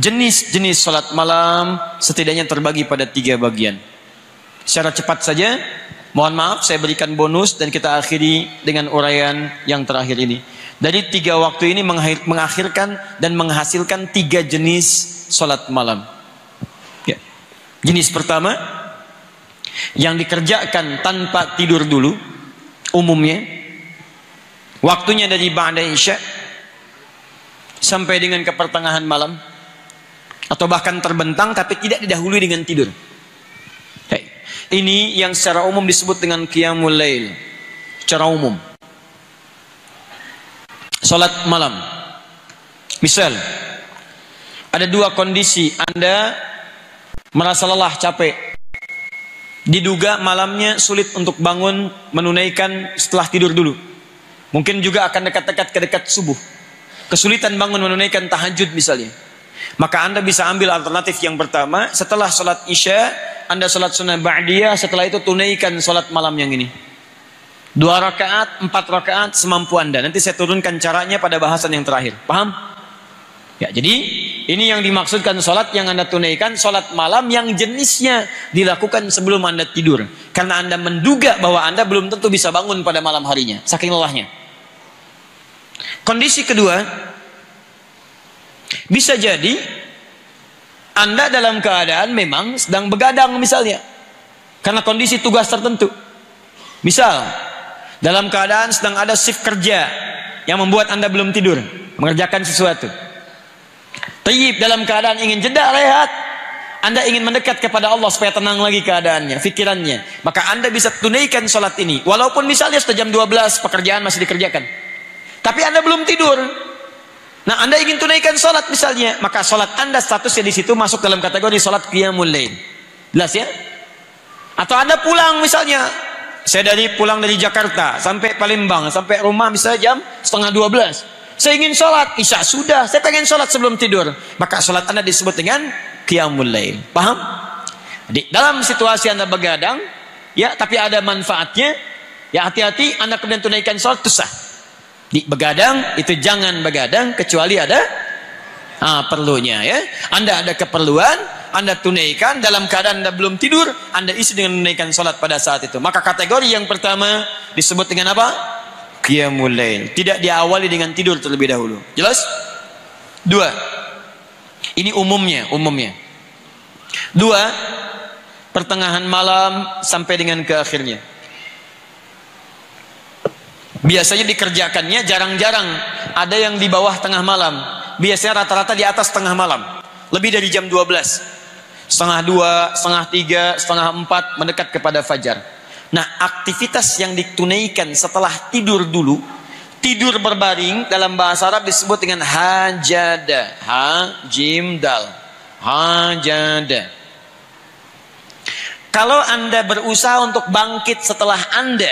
jenis-jenis salat malam setidaknya terbagi pada 3 bagian. Secara cepat saja, mohon maaf saya berikan bonus dan kita akhiri dengan uraian yang terakhir ini. Dari 3 waktu ini mengakhirkan dan menghasilkan 3 jenis salat malam. Ya. Jenis pertama yang dikerjakan tanpa tidur dulu, umumnya waktunya dari ba'da isya sampai dengan ke pertengahan malam, atau bahkan terbentang tapi tidak didahului dengan tidur. Ini yang secara umum disebut dengan qiyamul lail. Secara umum salat malam. Misal ada 2 kondisi, Anda merasa lelah, capek, diduga malamnya sulit untuk bangun menunaikan setelah tidur dulu, mungkin juga akan dekat-dekat ke dekat subuh, kesulitan bangun menunaikan tahajud misalnya, maka Anda bisa ambil alternatif yang pertama. Setelah salat isya Anda salat sunnah ba'diyah, setelah itu tunaikan salat malam yang ini 2 rakaat, 4 rakaat semampu Anda. Nanti saya turunkan caranya pada bahasan yang terakhir. Paham? Ya, jadi ini yang dimaksudkan salat yang Anda tunaikan, salat malam yang jenisnya dilakukan sebelum Anda tidur, karena Anda menduga bahwa Anda belum tentu bisa bangun pada malam harinya saking lelahnya. Kondisi kedua, bisa jadi Anda dalam keadaan memang sedang begadang misalnya, karena kondisi tugas tertentu. Misal dalam keadaan sedang ada shift kerja yang membuat Anda belum tidur, mengerjakan sesuatu. Tayyib, dalam keadaan ingin jeda rehat, Anda ingin mendekat kepada Allah supaya tenang lagi keadaannya, fikirannya, maka Anda bisa tunaikan sholat ini. Walaupun misalnya sudah jam 12, pekerjaan masih dikerjakan, tapi Anda belum tidur. Nah, Anda ingin tunaikan sholat misalnya, maka sholat Anda statusnya di situ masuk dalam kategori sholat qiyamul lail. Jelas ya? Atau Anda pulang misalnya, saya pulang dari Jakarta sampai Palembang, sampai rumah misalnya jam 11:30. Saya ingin sholat isya, sudah, saya pengen sholat sebelum tidur, maka sholat Anda disebut dengan qiyamul lail. Paham? Jadi dalam situasi Anda begadang, ya, tapi ada manfaatnya, ya, hati-hati Anda kemudian tunaikan sholat itu sah. Di begadang itu jangan begadang kecuali ada perlunya, ya. Anda ada keperluan, Anda tunaikan. Dalam keadaan Anda belum tidur, Anda isi dengan menunaikan sholat pada saat itu. Maka kategori yang pertama disebut dengan apa? Qiyamul lail. Tidak diawali dengan tidur terlebih dahulu. Jelas? 2. Ini umumnya. 2. Pertengahan malam sampai dengan ke akhirnya. Biasanya dikerjakannya jarang-jarang ada yang di bawah tengah malam. Biasanya rata-rata di atas tengah malam. Lebih dari jam 12. 1:30, 1:30, 3:30, 4 mendekat kepada fajar. Nah, aktivitas yang ditunaikan setelah tidur dulu, tidur berbaring, dalam bahasa Arab disebut dengan hajada. Ha, jim, dal. Hajada. Kalau Anda berusaha untuk bangkit setelah Anda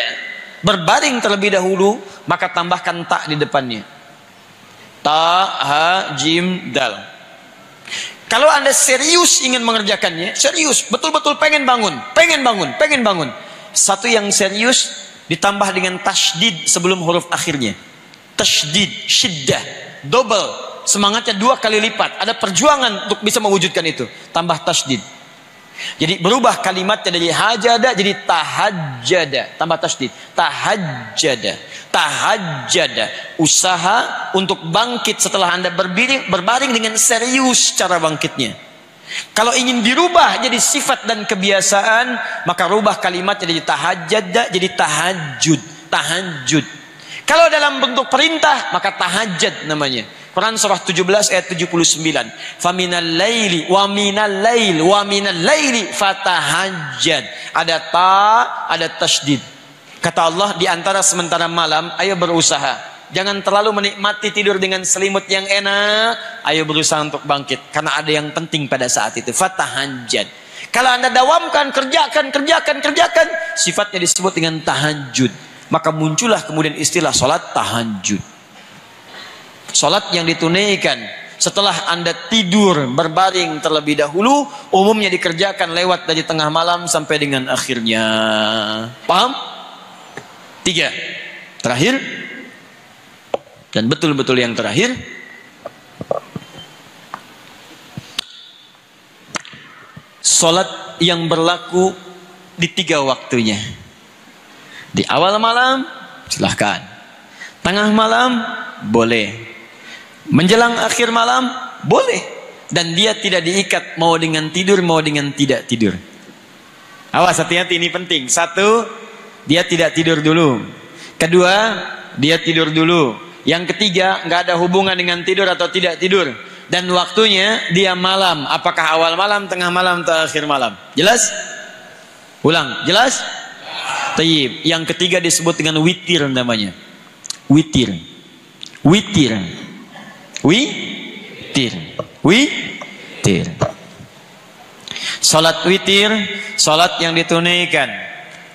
berbaring terlebih dahulu, maka tambahkan ta di depannya. Ta, ha, jim, dal. Kalau Anda serius ingin mengerjakannya, serius, betul-betul pengen bangun. Satu yang serius ditambah dengan tasydid sebelum huruf akhirnya. Tasydid, syiddah, double, semangatnya 2 kali lipat. Ada perjuangan untuk bisa mewujudkan itu. Tambah tasydid. Jadi berubah kalimatnya dari hajada jadi tahajjada, tambah tasydid. Tahajjada, usaha untuk bangkit setelah Anda berbaring dengan serius cara bangkitnya. Kalau ingin dirubah jadi sifat dan kebiasaan, maka rubah kalimatnya dari tahajjada jadi tahajud. Kalau dalam bentuk perintah, maka tahajjud namanya. Quran surah 17 ayat 79. Faminal laili wa minal laili fatahajjad. Ada ta, ada tasydid. Kata Allah, di antara sementara malam, ayo berusaha. Jangan terlalu menikmati tidur dengan selimut yang enak. Ayo berusaha untuk bangkit, karena ada yang penting pada saat itu. Fatahajjad. Kalau Anda dawamkan, kerjakan, sifatnya disebut dengan tahajud. Maka muncullah kemudian istilah salat tahajud. Salat yang ditunaikan setelah Anda tidur berbaring terlebih dahulu, umumnya dikerjakan lewat dari tengah malam sampai dengan akhirnya. Paham? 3. Terakhir, dan betul-betul yang terakhir, Salat yang berlaku di 3 waktunya. Di awal malam silahkan, tengah malam boleh, menjelang akhir malam boleh, dan dia tidak diikat mau dengan tidur mau dengan tidak tidur. Awas, hati-hati, ini penting. 1, dia tidak tidur dulu. 2, dia tidur dulu. Yang 3, nggak ada hubungan dengan tidur atau tidak tidur. Dan waktunya dia malam, apakah awal malam, tengah malam atau akhir malam. Jelas? Ulang, jelas? Tayyib. Yang 3 disebut dengan witir namanya. Witir. Witir. Witir. Witir. Salat witir, salat yang ditunaikan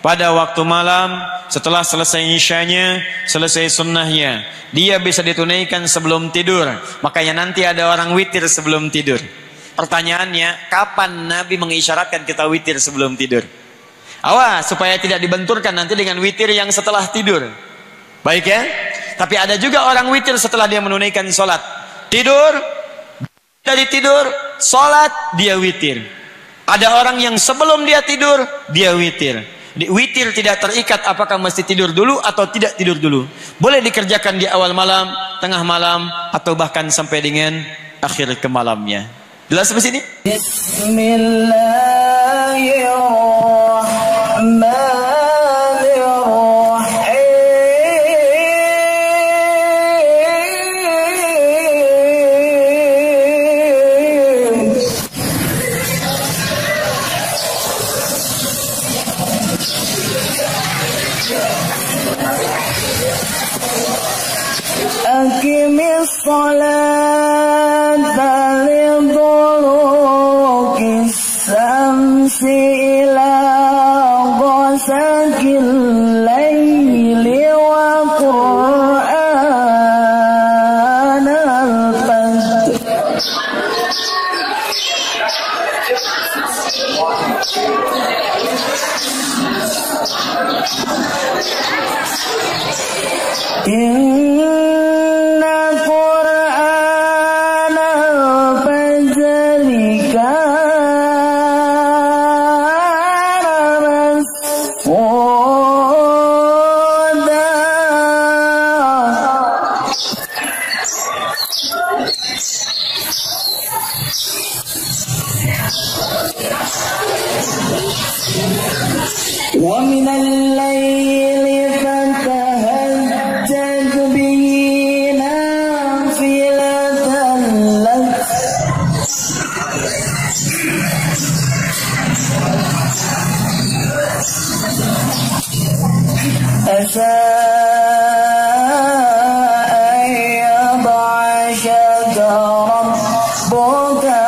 pada waktu malam setelah selesai isyanya, selesai sunnahnya. Dia bisa ditunaikan sebelum tidur. Makanya nanti ada orang witir sebelum tidur. Pertanyaannya, kapan Nabi mengisyaratkan kita witir sebelum tidur? Awas supaya tidak dibenturkan nanti dengan witir yang setelah tidur. Baik ya? Tapi ada juga orang witir setelah dia menunaikan sholat. Tidur, dari tidur, sholat, dia witir. Ada orang yang sebelum dia tidur, dia witir. Witir tidak terikat apakah mesti tidur dulu atau tidak tidur dulu. Boleh dikerjakan di awal malam, tengah malam, atau bahkan sampai dengan akhir ke malamnya. Jelas sampai sini? Bismillahirrahmanirrahim. Aqimis salata liduluki syamsi ila ghasaqil laili wa qur'anal fajr. Inna Qur'anal fajri kana masfuda. Wa minal layli fatahajjad bihi nafilatan lak asa an yab'athaka rabbuka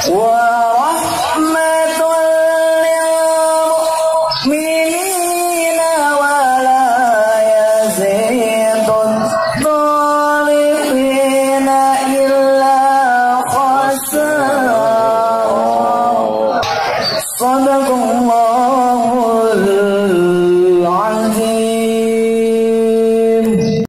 Wa